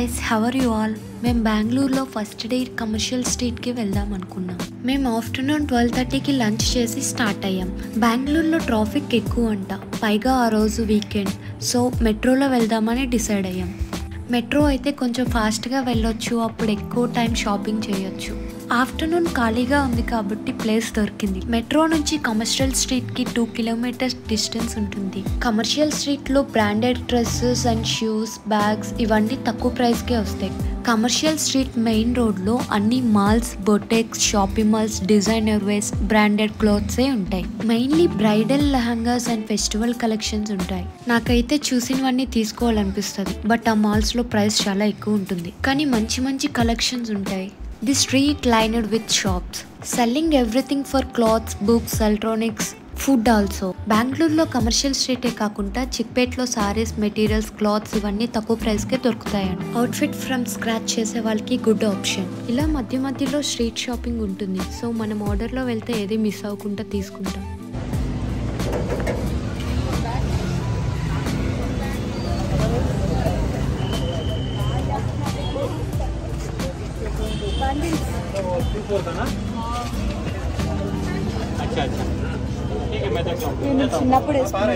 guys, how are you all? మేము బెంగళూరులో first day commercial స్ట్రీట్కి వెళ్దాం అనుకున్నాం. మేము ఆఫ్టర్నూన్ 12:30కి లంచ్ చేసి స్టార్ట్ అయ్యాం. బెంగళూరులో ట్రాఫిక్ ఎక్కువ అంట, పైగా ఆ రోజు వీకెండ్. సో మెట్రోలో వెళ్దామని డిసైడ్ అయ్యాం. మెట్రో అయితే కొంచెం ఫాస్ట్గా వెళ్ళొచ్చు, అప్పుడు ఎక్కువ టైం షాపింగ్ చేయొచ్చు. ఆఫ్టర్నూన్ ఖాళీగా ఉంది కాబట్టి ప్లేస్ దొరికింది. మెట్రో నుంచి కమర్షియల్ స్ట్రీట్కి 2 కిలోమీటర్స్ డిస్టెన్స్ ఉంటుంది. కమర్షియల్ స్ట్రీట్లో branded dresses and shoes, bags ఇవన్నీ తక్కువ ప్రైస్కే వస్తాయి. కమర్షియల్ స్ట్రీట్ మెయిన్ రోడ్లో అన్ని malls, boutiques, shopping malls, designer wears, branded క్లోత్సే ఉంటాయి. Mainly bridal lehengas and festival collections ఉంటాయి. నాకైతే చూసినవన్నీ తీసుకోవాలనిపిస్తుంది, బట్ ఆ మాల్స్లో ప్రైస్ చాలా ఎక్కువ ఉంటుంది, కానీ మంచి మంచి కలెక్షన్స్ ఉంటాయి. The street lined with shops, selling everything for clothes, books, electronics, food also. బెంగళూరులో కమర్షియల్ స్ట్రీటే కాకుండా చిక్పేట్లో సారీస్, మెటీరియల్స్, క్లాత్స్ ఇవన్నీ తక్కువ ప్రైస్కే దొరుకుతాయండి. అవుట్ఫిట్ ఫ్రమ్ స్క్రాచ్ చేసే వాళ్ళకి గుడ్ ఆప్షన్. ఇలా మధ్య మధ్యలో స్ట్రీట్ షాపింగ్ ఉంటుంది, సో మనం ఆర్డర్లో వెళ్తే ఏది మిస్ అవ్వకుండా తీసుకుంటాం. నేను చిన్నప్పుడు వేసుకున్నా.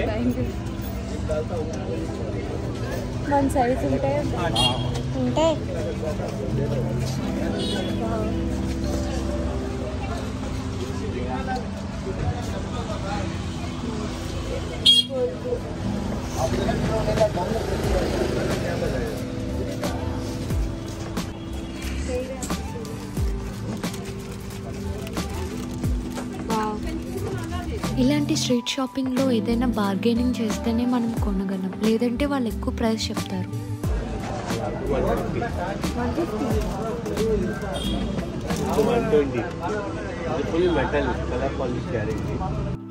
మన సైజ్ ఉంటాయి. ఇలాంటి స్ట్రీట్ షాపింగ్లో ఏదైనా బార్గెనింగ్ చేస్తేనే మనం కొనగలం, లేదంటే వాళ్ళు ఎక్కువ ప్రైస్ చెప్తారు.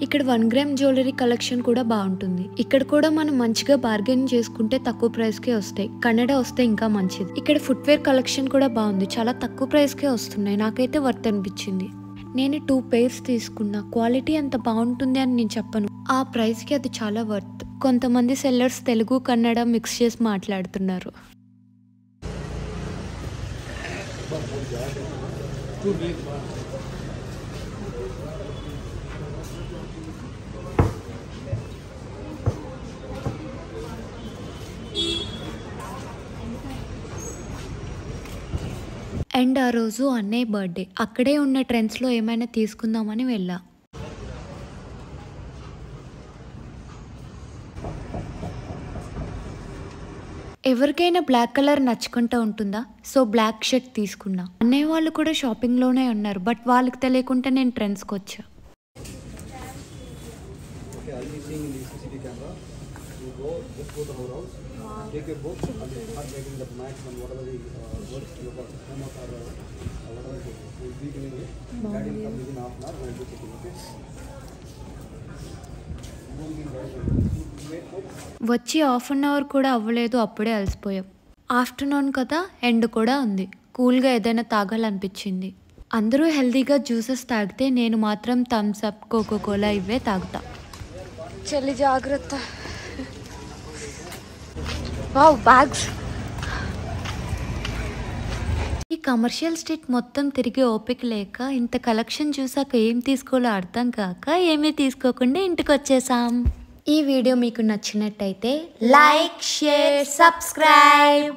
ఇక్కడ 1 గ్రామ్ జ్యువెలరీ కలెక్షన్ కూడా బాగుంటుంది. ఇక్కడ కూడా మనం మంచిగా బార్గెనింగ్ చేసుకుంటే తక్కువ ప్రైస్కే వస్తాయి. కన్నడ వస్తే ఇంకా మంచిది. ఇక్కడ ఫుట్వేర్ కలెక్షన్ కూడా బాగుంది, చాలా తక్కువ ప్రైస్కే వస్తున్నాయి. నాకైతే వర్త్ అనిపించింది. నేను 2 pairs తీసుకున్నా. క్వాలిటీ అంత బాగుంటుంది అని నేను చెప్పను, ఆ ప్రైస్కి అది చాలా వర్త్. కొంతమంది సెల్లర్స్ తెలుగు, కన్నడ మిక్స్ చేసి మాట్లాడుతున్నారు. అండ్ ఆ రోజు అన్నయ్య బర్త్డే. అక్కడే ఉన్న ట్రెండ్స్లో ఏమైనా తీసుకుందామని వెళ్ళా. ఎవరికైనా బ్లాక్ కలర్ నచ్చుకుంటూ ఉంటుందా, సో బ్లాక్ షర్ట్ తీసుకున్నా. అన్నయ్య వాళ్ళు కూడా షాపింగ్లోనే ఉన్నారు, బట్ వాళ్ళకి తెలియకుండా నేను ట్రెండ్స్కి వచ్చా. Take your book and start making the max and whatever the works you have homework or whatever we'll be doing it. That will come within half an hour. We'll be checking. Okay. వచ్చి half an hour కూడా అవ్వలేదు, అప్పుడే అలసిపోయాం. Afternoon కదా, end కూడా ఉంది, కూల్గా ఏదైనా తాగాలనిపించింది. అందరూ హెల్తీగా జ్యూసెస్ తాగితే నేను మాత్రం థమ్స్ అప్, కోకోకోలా ఇవే తాగుతా. చెల్లి జాగ్రత్త. Wow, bags. ఈ కమర్షియల్ స్ట్రీట్ మొత్తం తిరిగి ఓపిక లేక, ఇంత కలెక్షన్ చూసాక ఏం తీసుకోవాలో అర్థం కాక ఏమీ తీసుకోకుండా ఇంటికి వచ్చేసాం. ఈ వీడియో మీకు నచ్చినట్టయితే లైక్, షేర్, సబ్స్క్రైబ్.